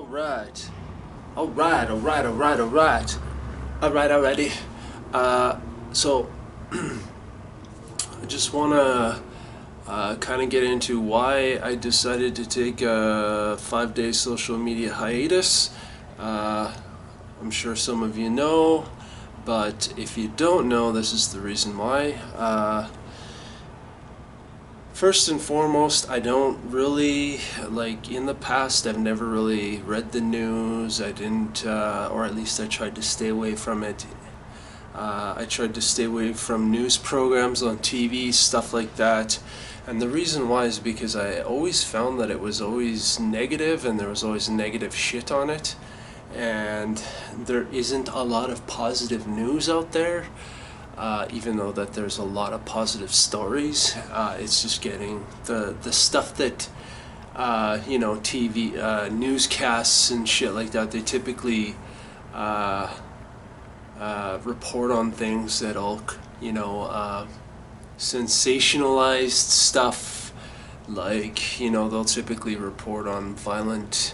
Alright. Alright, alright, alright, alright. Alright, alrighty. So, I just want to kind of get into why I decided to take a 5-day social media hiatus. I'm sure some of you know, but if you don't know, this is the reason why. First and foremost, I don't really, in the past, I've never really read the news. I didn't, or at least I tried to stay away from it. I tried to stay away from news programs on TV, stuff like that. And the reason why is because I always found that it was always negative and there was always negative shit on it. And there isn't a lot of positive news out there. Even though that there's a lot of positive stories, it's just getting the stuff that TV newscasts and shit like that. They typically report on things that'll sensationalized stuff. They'll typically report on violent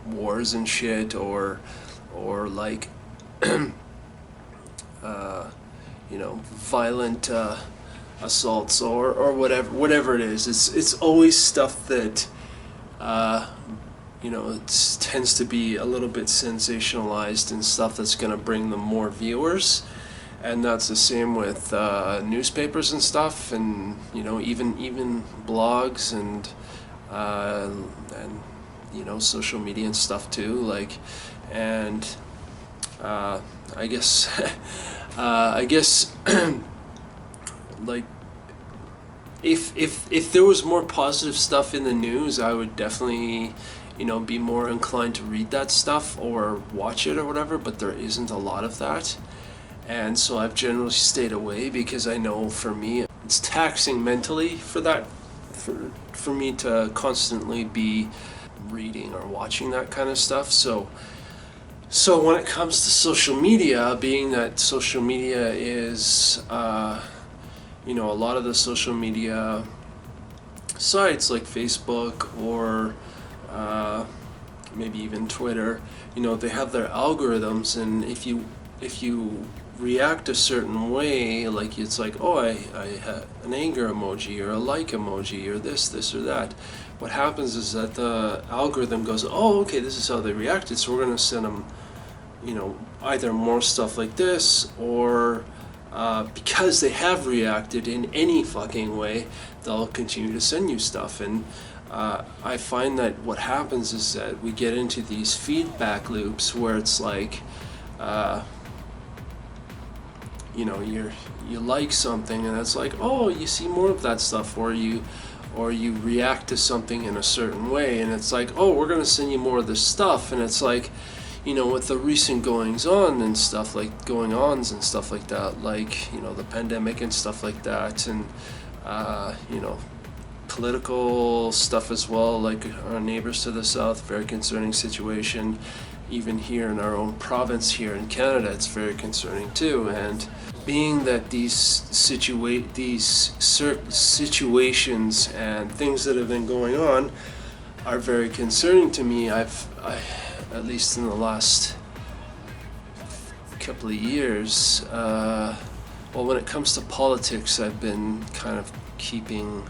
wars and shit, or violent assaults or whatever it is. It's always stuff that it tends to be a little bit sensationalized and stuff that's going to bring them more viewers. And that's the same with newspapers and stuff, and even blogs and social media and stuff too. I guess if there was more positive stuff in the news, I would definitely be more inclined to read that stuff or watch it or whatever, but there isn't a lot of that. And so I've generally stayed away because I know for me it's taxing mentally for me to constantly be reading or watching that kind of stuff. So when it comes to social media, being that social media is, a lot of the social media sites like Facebook or maybe even Twitter, they have their algorithms, and if you react a certain way, it's like, oh, I have an anger emoji or a like emoji or this or that. What happens is that the algorithm goes, oh, okay, this is how they reacted, so we're going to send them either more stuff like this, or because they have reacted in any fucking way, they'll continue to send you stuff. And I find that what happens is that we get into these feedback loops where it's like you like something and it's like, oh, you see more of that stuff, or you react to something in a certain way and it's like, oh, we're going to send you more of this stuff. And it's like, with the recent goings-on and stuff, going-ons and stuff like that, the pandemic and stuff like that, and political stuff as well, like our neighbors to the south, very concerning situation. Even here in our own province here in Canada, it's very concerning too. And being that these certain situations and things that have been going on are very concerning to me, I at least in the last couple of years, when it comes to politics, I've been kind of keeping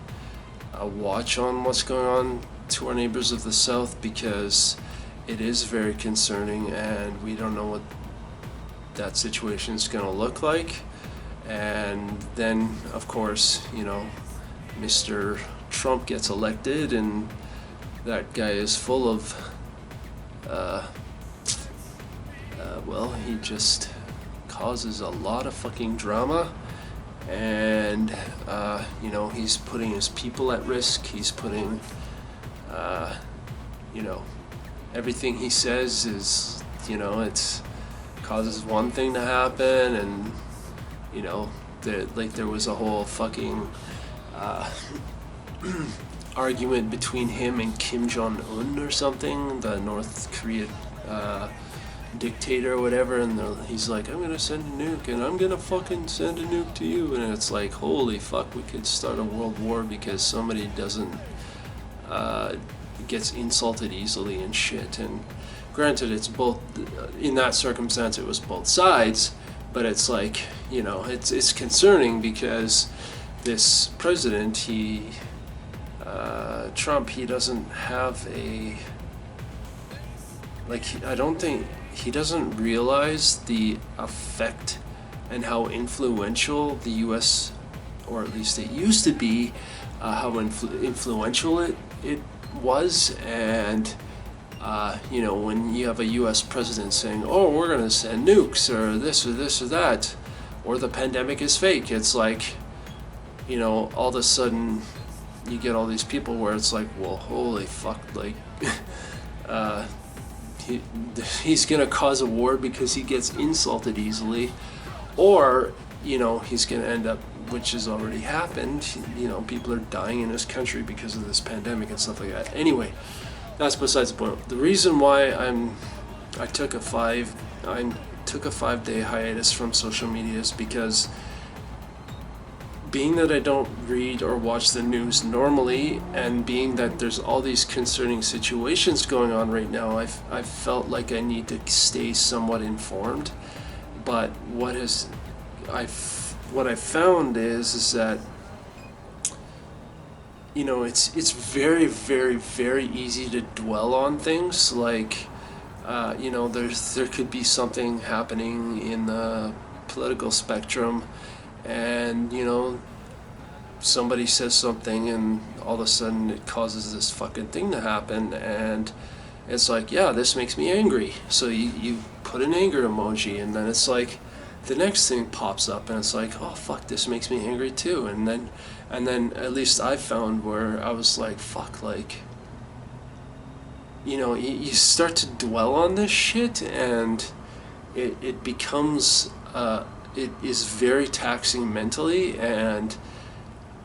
a watch on what's going on to our neighbors of the south, because it is very concerning and we don't know what that situation is going to look like. And then, of course, Mr. Trump gets elected, and that guy is full of he just causes a lot of fucking drama, and he's putting his people at risk. He's putting everything he says is, it's causes one thing to happen, and there was a whole fucking argument between him and Kim Jong-un or something, the North Korea dictator or whatever, and he's like, I'm gonna send a nuke, and I'm gonna fucking send a nuke to you, and it's like, holy fuck, we could start a world war because somebody doesn't gets insulted easily and shit. And granted, it's both, in that circumstance it was both sides, but it's like, you know, it's concerning because this president, Trump, he doesn't have a, like, I don't think, he doesn't realize the effect and how influential the US, or at least it used to be, how influential it was. And you know, when you have a US president saying, oh, we're going to send nukes, or this or that, or the pandemic is fake, it's like, you know, all of a sudden you get all these people where it's like, well, holy fuck, like, he's gonna cause a war because he gets insulted easily, or, you know, he's gonna end up, which has already happened, you know, people are dying in this country because of this pandemic and stuff like that. Anyway, that's besides the point. The reason why I took a 5-day hiatus from social media is because, being that I don't read or watch the news normally, and being that there's all these concerning situations going on right now, I've felt like I need to stay somewhat informed. But what I found is that, you know, it's very, very, very easy to dwell on things like, you know, there could be something happening in the political spectrum, and, you know, somebody says something and all of a sudden it causes this fucking thing to happen, and it's like, yeah, this makes me angry, so you put an anger emoji, and then it's like the next thing pops up and it's like, oh fuck, this makes me angry too. And then at least I found where I was like, fuck, like, you know, you start to dwell on this shit, and it becomes it is very taxing mentally. And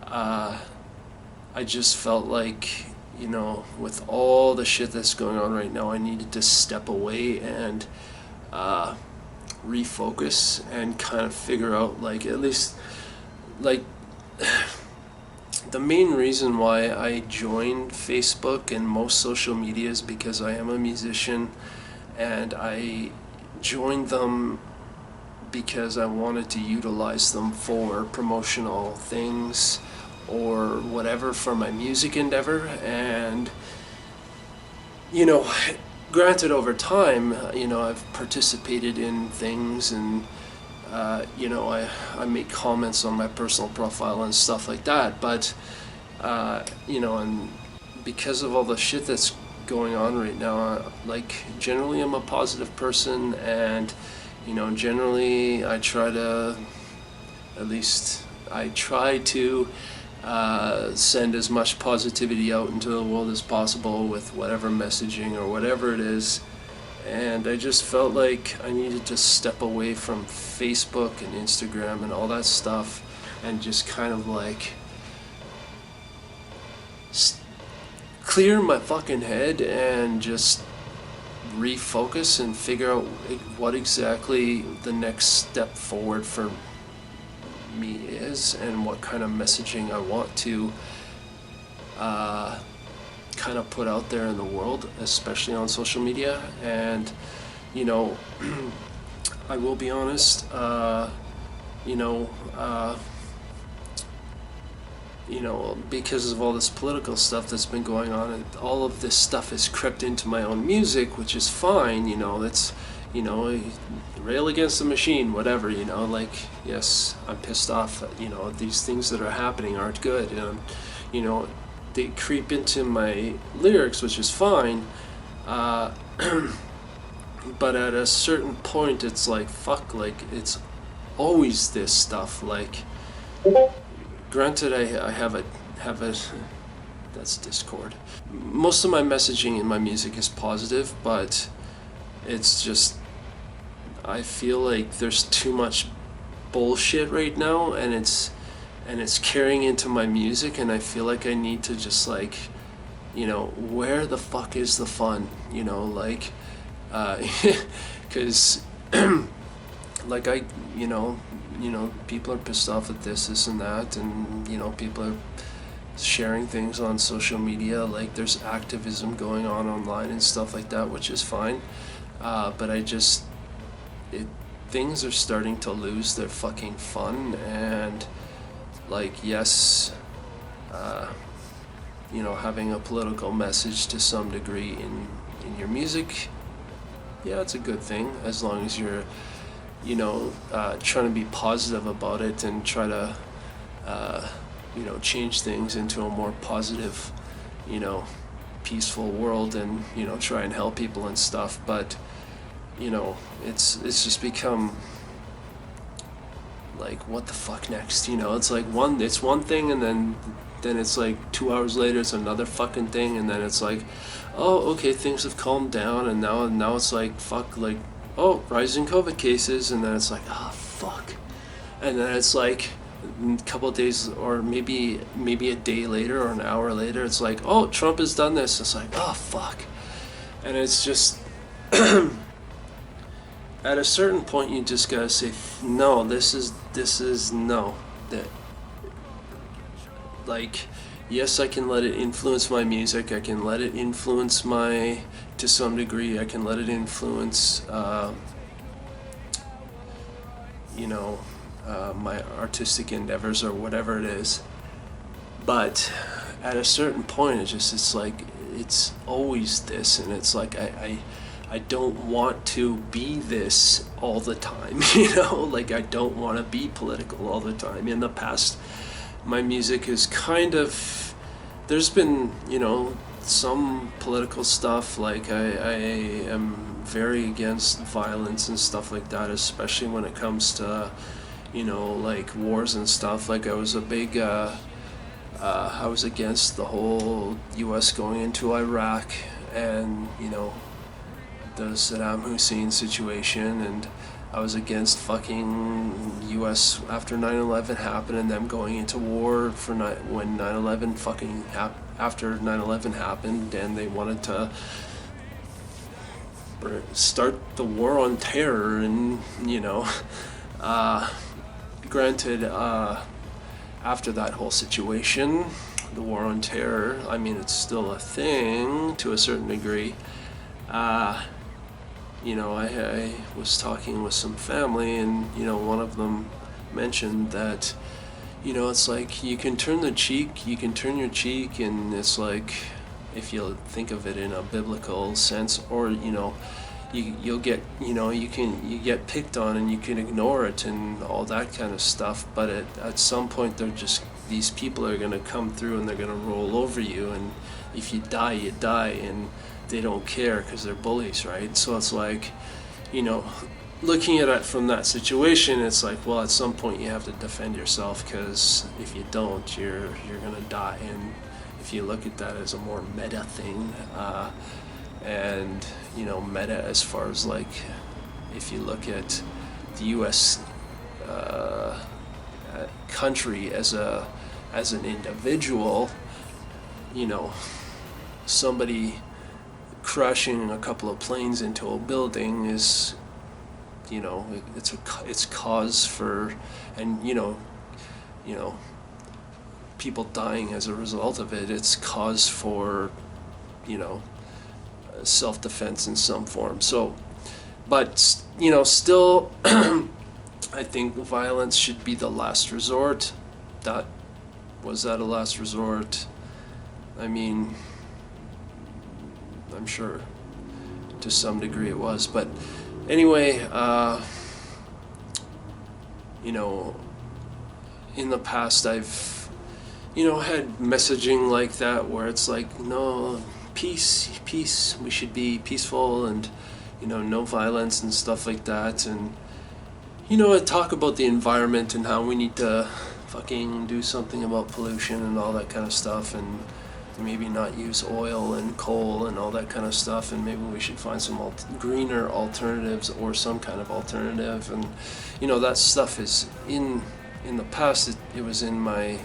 I just felt like, you know, with all the shit that's going on right now, I needed to step away and refocus and kind of figure out, like, at least, like, the main reason why I joined Facebook and most social media is because I am a musician, and I joined them because I wanted to utilize them for promotional things or whatever for my music endeavor. And, you know, granted, over time, you know, I've participated in things, and you know, I make comments on my personal profile and stuff like that, but you know, and because of all the shit that's going on right now, like, generally I'm a positive person, and, you know, generally I try to, at least I try to send as much positivity out into the world as possible with whatever messaging or whatever it is. And I just felt like I needed to step away from Facebook and Instagram and all that stuff, and just kind of like clear my fucking head and just refocus and figure out what exactly the next step forward for me is, and what kind of messaging I want to kind of put out there in the world, especially on social media. And, you know, I will be honest, you know, because of all this political stuff that's been going on, and all of this stuff has crept into my own music, which is fine, you know, that's, you know, rail against the machine, whatever, you know, like, yes, I'm pissed off, you know, these things that are happening aren't good, and, you know, they creep into my lyrics, which is fine, but at a certain point, it's like, fuck, like, it's always this stuff, like, granted, I have a, that's Discord. Most of my messaging in my music is positive, but it's just, I feel like there's too much bullshit right now, and it's carrying into my music, and I feel like I need to just, like, you know, where the fuck is the fun, you know, like, because, like, you know, people are pissed off at this and that, and, you know, people are, sharing things on social media. Like there's activism going on online and stuff like that, which is fine. But things are starting to lose their fucking fun. And like, yes, having a political message to some degree in your music, yeah, it's a good thing, as long as you're trying to be positive about it and try to change things into a more positive, peaceful world, and try and help people and stuff. But it's just become like, what the fuck next? It's like one thing, and then it's like 2 hours later it's another fucking thing, and then it's like, oh, okay, things have calmed down, and now it's like, fuck, like, oh, rising COVID cases, and then it's like, ah, fuck, and then it's like a couple of days, or maybe a day later or an hour later, it's like, oh, Trump has done this. It's like, oh, fuck. And it's just at a certain point you just gotta say, no, this is no. That, like, yes, I can let it influence my music, I can let it influence to some degree, I can let it influence my artistic endeavors or whatever it is. But at a certain point, it's like, it's always this, and it's like, I don't want to be this all the time, like, I don't want to be political all the time. In the past, my music is kind of, there's been, some political stuff, like, I am very against violence and stuff like that, especially when it comes to, like, wars and stuff. Like, I was a big, I was against the whole US going into Iraq, and, the Saddam Hussein situation, and I was against fucking US after 9/11 happened, and them going into war when 9/11 fucking after 9/11 happened, and they wanted to start the war on terror. And granted, after that whole situation, the war on terror, I mean, it's still a thing to a certain degree. I was talking with some family, and one of them mentioned that it's like, you can turn your cheek, and it's like, if you think of it in a biblical sense, or you'll get you get picked on, and you can ignore it and all that kind of stuff. But at some point, these people are going to come through, and they're going to roll over you, and if you die, you die, and they don't care because they're bullies, right? So it's like, looking at it from that situation, it's like, well, at some point you have to defend yourself, because if you don't, you're gonna die. And if you look at that as a more meta thing, and meta as far as, like, if you look at the U.S. Country as an individual, somebody crashing a couple of planes into a building is, it's cause for, and people dying as a result of it. It's cause for, self-defense in some form. So, but still, I think violence should be the last resort. Was that a last resort? I mean, I'm sure to some degree it was, but anyway, in the past I've, had messaging like that, where it's like, no, peace, we should be peaceful, and, no violence and stuff like that. And, I talk about the environment and how we need to fucking do something about pollution and all that kind of stuff, and maybe not use oil and coal and all that kind of stuff, and maybe we should find some greener alternatives, or some kind of alternative. And that stuff is in the past, it was in my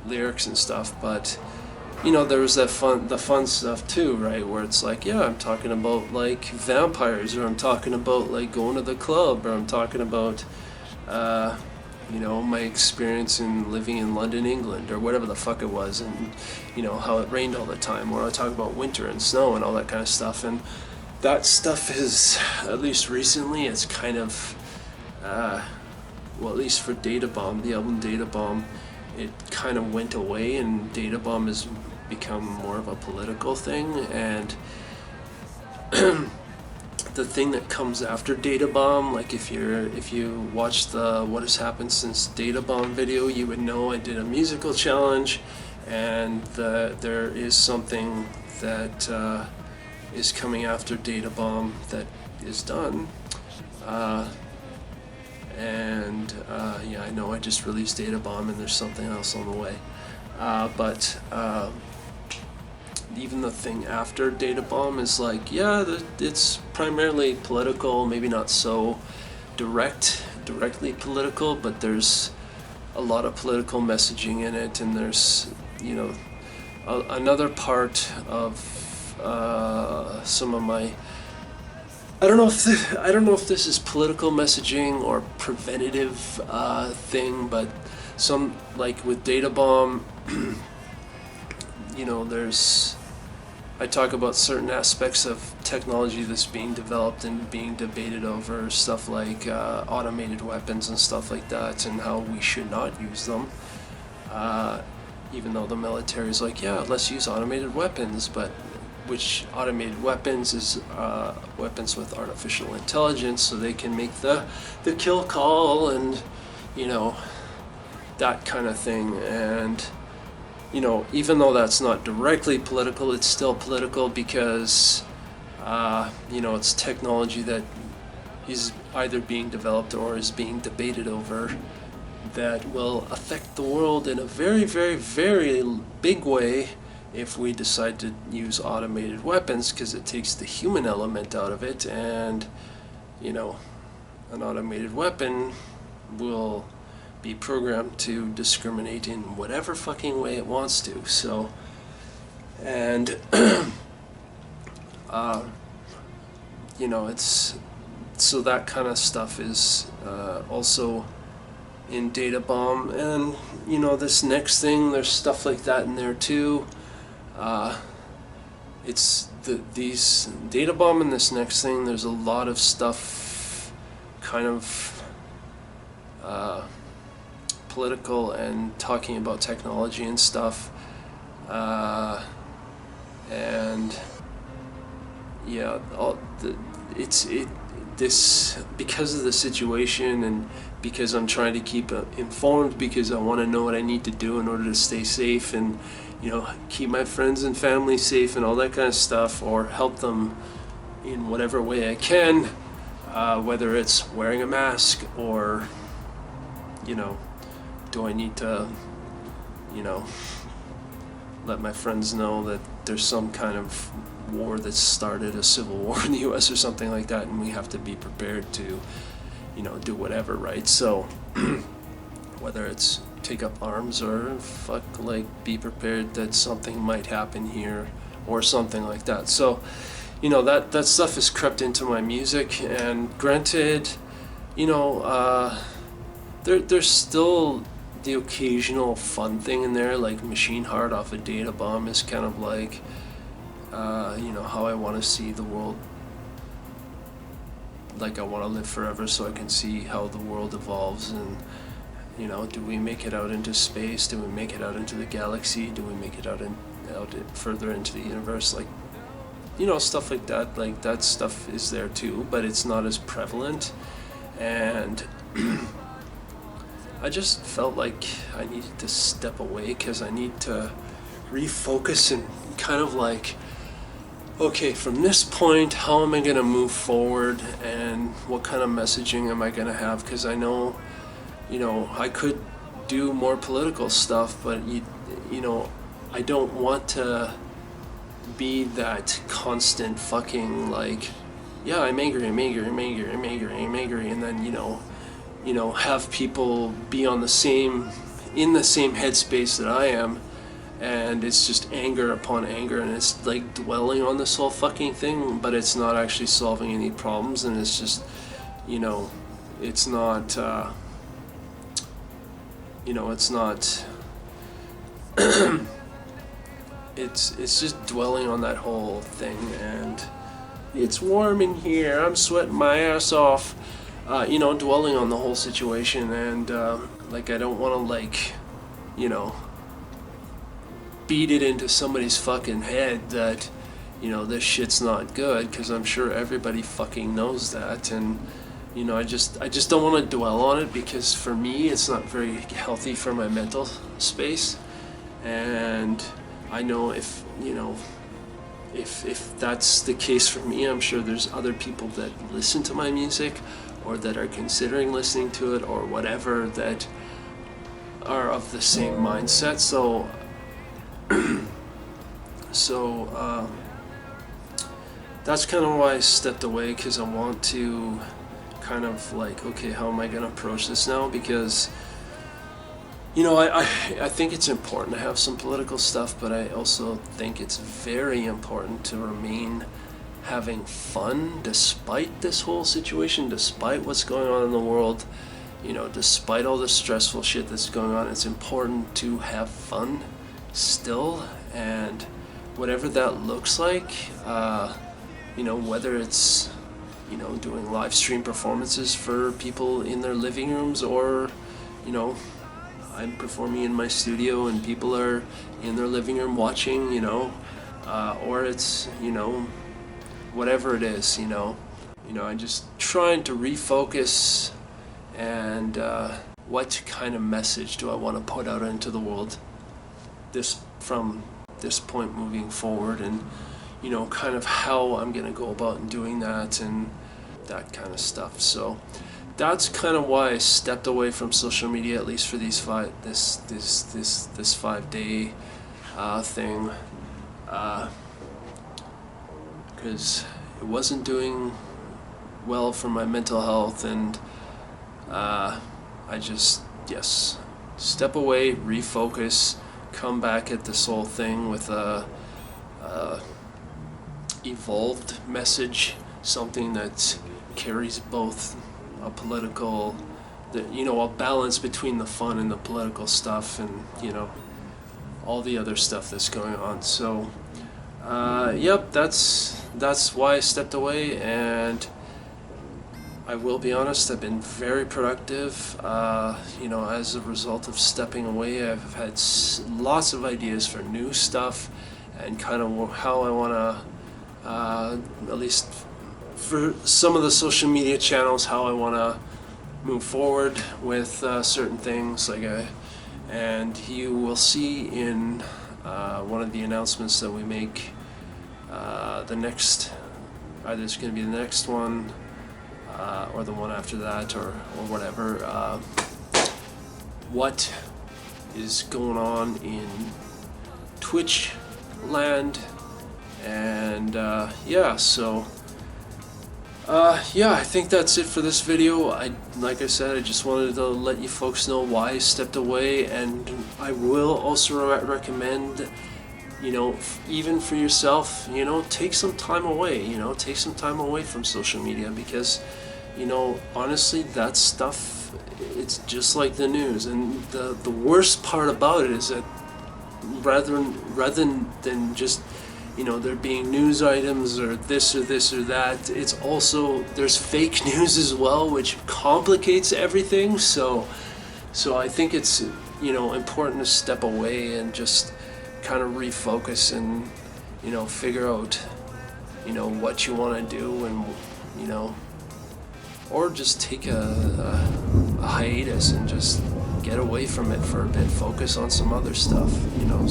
lyrics and stuff. But there was the fun stuff too, right, where it's like, yeah, I'm talking about, like, vampires, or I'm talking about, like, going to the club, or I'm talking about you know, my experience in living in London, England, or whatever the fuck it was, and, you know, how it rained all the time, or I talk about winter and snow and all that kind of stuff. And that stuff is, at least recently, it's kind of, well, at least for Data Bomb, the album Data Bomb, it kind of went away, and Data Bomb has become more of a political thing. And the thing that comes after Data Bomb, like if you watch the What Has Happened Since Data Bomb video, you would know I did a musical challenge, and there is something that is coming after Data Bomb that is done. Yeah, I know I just released Data Bomb and there's something else on the way. But even the thing after Data Bomb is like, yeah, it's primarily political, maybe not so directly political, but there's a lot of political messaging in it, and there's, you know, another part of some of my, I don't know if this is political messaging or preventative thing, but some, like with Data Bomb, you know, I talk about certain aspects of technology that's being developed and being debated over, stuff like automated weapons and stuff like that, and how we should not use them. Even though the military is like, yeah, let's use automated weapons, but which automated weapons is weapons with artificial intelligence, so they can make the kill call, and, you know, that kind of thing. And, you know, even though that's not directly political, it's still political because, you know, it's technology that is either being developed or is being debated over that will affect the world in a very, very, very big way if we decide to use automated weapons, because it takes the human element out of it. And, you know, an automated weapon will be programmed to discriminate in whatever fucking way it wants to. So, and you know, it's, so that kind of stuff is also in Data Bomb. And, you know, this next thing, there's stuff like that in there too. It's these Data Bomb and this next thing, there's a lot of stuff kind of political and talking about technology and stuff, and yeah, this, because of the situation, and because I'm trying to keep informed, because I want to know what I need to do in order to stay safe, and, you know, keep my friends and family safe and all that kind of stuff, or help them in whatever way I can, whether it's wearing a mask, or, you know, do I need to, you know, let my friends know that there's some kind of war that's started, a civil war in the US or something like that, and we have to be prepared to, you know, do whatever, right? So whether it's take up arms or be prepared that something might happen here or something like that. So, you know, that stuff has crept into my music, and granted, you know, there's still the occasional fun thing in there, like Machine Heart off of Data Bomb is kind of like, you know, how I want to see the world. Like, I want to live forever so I can see how the world evolves, and, you know, do we make it out into space? Do we make it out into the galaxy? Do we make it out further into the universe? Like, you know, stuff like that. Like, that stuff is there too, but it's not as prevalent. And I just felt like I needed to step away, because I need to refocus and kind of like, okay, from this point, how am I going to move forward, and what kind of messaging am I going to have? Because I know, you know, I could do more political stuff, but, you know, I don't want to be that constant fucking, like, yeah, I'm angry, and then, you know, have people be in the same headspace that I am, and it's just anger upon anger, and it's like dwelling on this whole fucking thing, but it's not actually solving any problems, and it's just, you know, it's not, you know, it's not. It's just dwelling on that whole thing, and it's warm in here, I'm sweating my ass off. You know, dwelling on the whole situation, and like, I don't want to, like, you know, beat it into somebody's fucking head that, you know, this shit's not good, because I'm sure everybody fucking knows that. And you know, I just don't want to dwell on it, because for me it's not very healthy for my mental space. And I know if, you know, if that's the case for me, I'm sure there's other people that listen to my music, or that are considering listening to it, or whatever, that are of the same mindset. So that's kind of why I stepped away, because I want to kind of like, okay, how am I going to approach this now? Because, you know, I think it's important to have some political stuff, but I also think it's very important to remain having fun despite this whole situation, despite what's going on in the world. You know, despite all the stressful shit that's going on, it's important to have fun still, and whatever that looks like, you know, whether it's, you know, doing live stream performances for people in their living rooms, or, you know, I'm performing in my studio and people are in their living room watching, you know, or it's, you know, whatever it is, you know, I'm just trying to refocus, and what kind of message do I want to put out into the world from this point moving forward, and, you know, kind of how I'm gonna go about doing that, and that kind of stuff. So that's kind of why I stepped away from social media, at least for this 5-day thing, because it wasn't doing well for my mental health, and I just, yes, step away, refocus, come back at this whole thing with a evolved message, something that carries both a political, you know, a balance between the fun and the political stuff, and, you know, all the other stuff that's going on. So yep, that's why I stepped away, and I will be honest, I've been very productive. You know, as a result of stepping away, I've had lots of ideas for new stuff, and kind of how I want to, at least for some of the social media channels, how I want to move forward with certain things. And you will see in one of the announcements that we make, the next, either it's going to be the next one, or the one after that, or whatever, what is going on in Twitch land. And yeah, so yeah, I think that's it for this video. Like I said, I just wanted to let you folks know why I stepped away, and I will also recommend, you know, even for yourself, you know, take some time away, you know, take some time away from social media, because, you know, honestly, that stuff, it's just like the news. And the worst part about it is that rather than just, you know, there being news items or this or that, it's also, there's fake news as well, which complicates everything. So I think it's, you know, important to step away and just kind of refocus, and, you know, figure out, you know, what you want to do, and, you know, or just take a hiatus and just get away from it for a bit, focus on some other stuff, you know,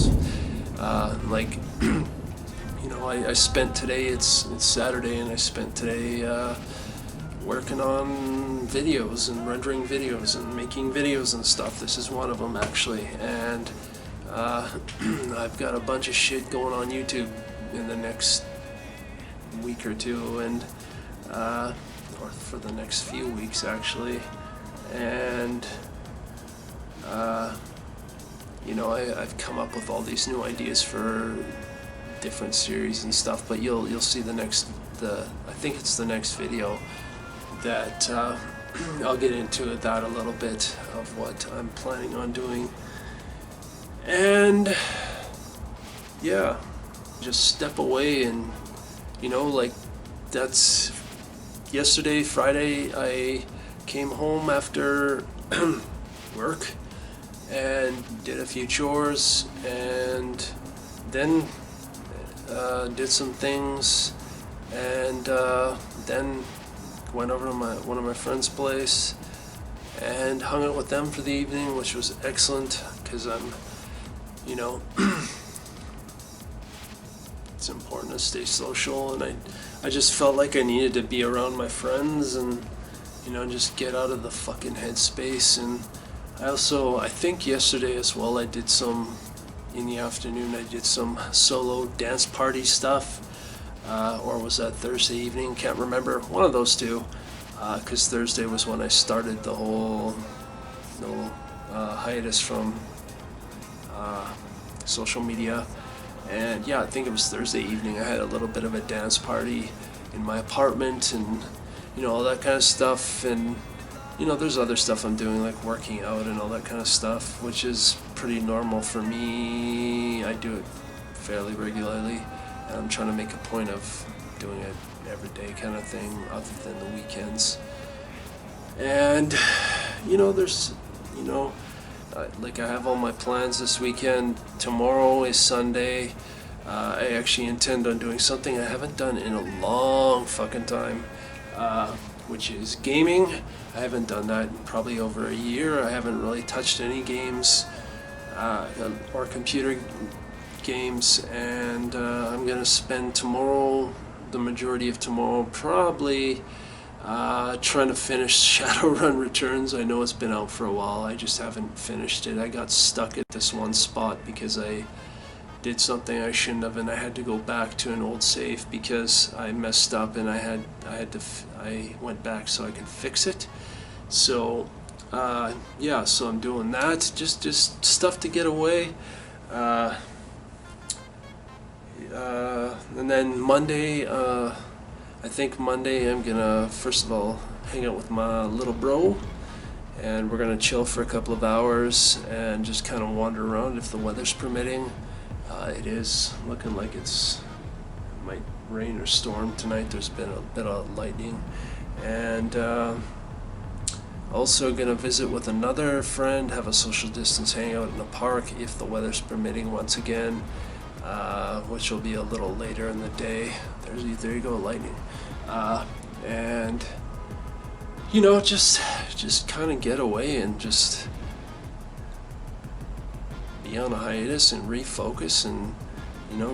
like, you know, I spent today, it's Saturday, and I spent today working on videos and rendering videos and making videos and stuff. This is one of them, actually, and I've got a bunch of shit going on YouTube in the next week or two, and or for the next few weeks, actually, and you know, I've come up with all these new ideas for different series and stuff, but you'll see I think it's the next video that I'll get into that a little bit of what I'm planning on doing. And yeah, just step away and, like, that's yesterday, Friday, I came home after work and did a few chores, and then did some things, and then went over to one of my friend's place and hung out with them for the evening, which was excellent because I'm, it's important to stay social, and I just felt like I needed to be around my friends and, just get out of the fucking headspace. And I think yesterday as well, in the afternoon, I did some solo dance party stuff, or was that Thursday evening? Can't remember. One of those two, because Thursday was when I started the whole hiatus from social media. And yeah, I think it was Thursday evening. I had a little bit of a dance party in my apartment, and all that kind of stuff. And there's other stuff I'm doing, like working out and all that kind of stuff, which is pretty normal for me. I do it fairly regularly, and I'm trying to make a point of doing it every day kind of thing, other than the weekends. And there's like, I have all my plans this weekend. Tomorrow is Sunday. I actually intend on doing something I haven't done in a long fucking time, which is gaming. I haven't done that in probably over a year. I haven't really touched any games or computer games, and I'm gonna spend tomorrow, the majority of tomorrow, probably trying to finish Shadowrun Returns. I know it's been out for a while, I just haven't finished it. I got stuck at this one spot because I did something I shouldn't have, and I had to go back to an old save because I messed up, and I went back so I could fix it. So yeah, so I'm doing that, just stuff to get away. And then Monday, I think Monday I'm gonna first of all hang out with my little bro, and we're gonna chill for a couple of hours and just kind of wander around if the weather's permitting. It is looking like it might rain or storm tonight. There's been a bit of lightning. And also gonna visit with another friend, have a social distance hangout in the park if the weather's permitting once again, which will be a little later in the day. There you go, lightning. And just kind of get away and just be on a hiatus and refocus, and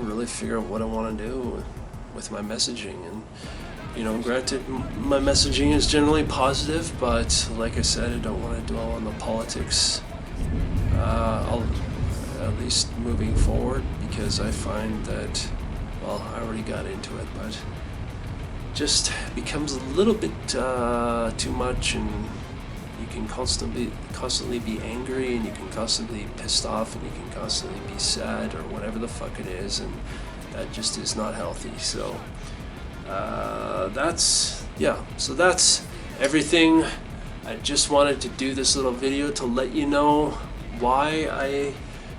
really figure out what I want to do with my messaging. And granted, my messaging is generally positive, but like I said, I don't want to dwell on the politics, at least moving forward, because I find that, well, I already got into it, but just becomes a little bit too much, and you can constantly be angry, and you can constantly be pissed off, and you can constantly be sad, or whatever the fuck it is, and that just is not healthy. So that's everything. I just wanted to do this little video to let you know why I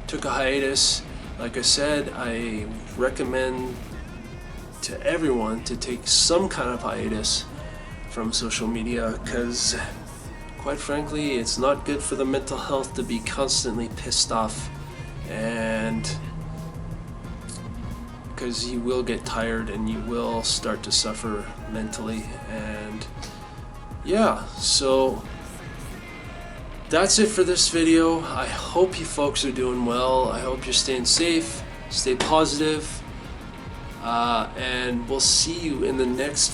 took a hiatus. Like I said, I recommend to everyone to take some kind of hiatus from social media, because quite frankly, it's not good for the mental health to be constantly pissed off, and because you will get tired and you will start to suffer mentally. And yeah, so that's it for this video. I hope you folks are doing well. I hope you're staying safe, stay positive, and we'll see you in the next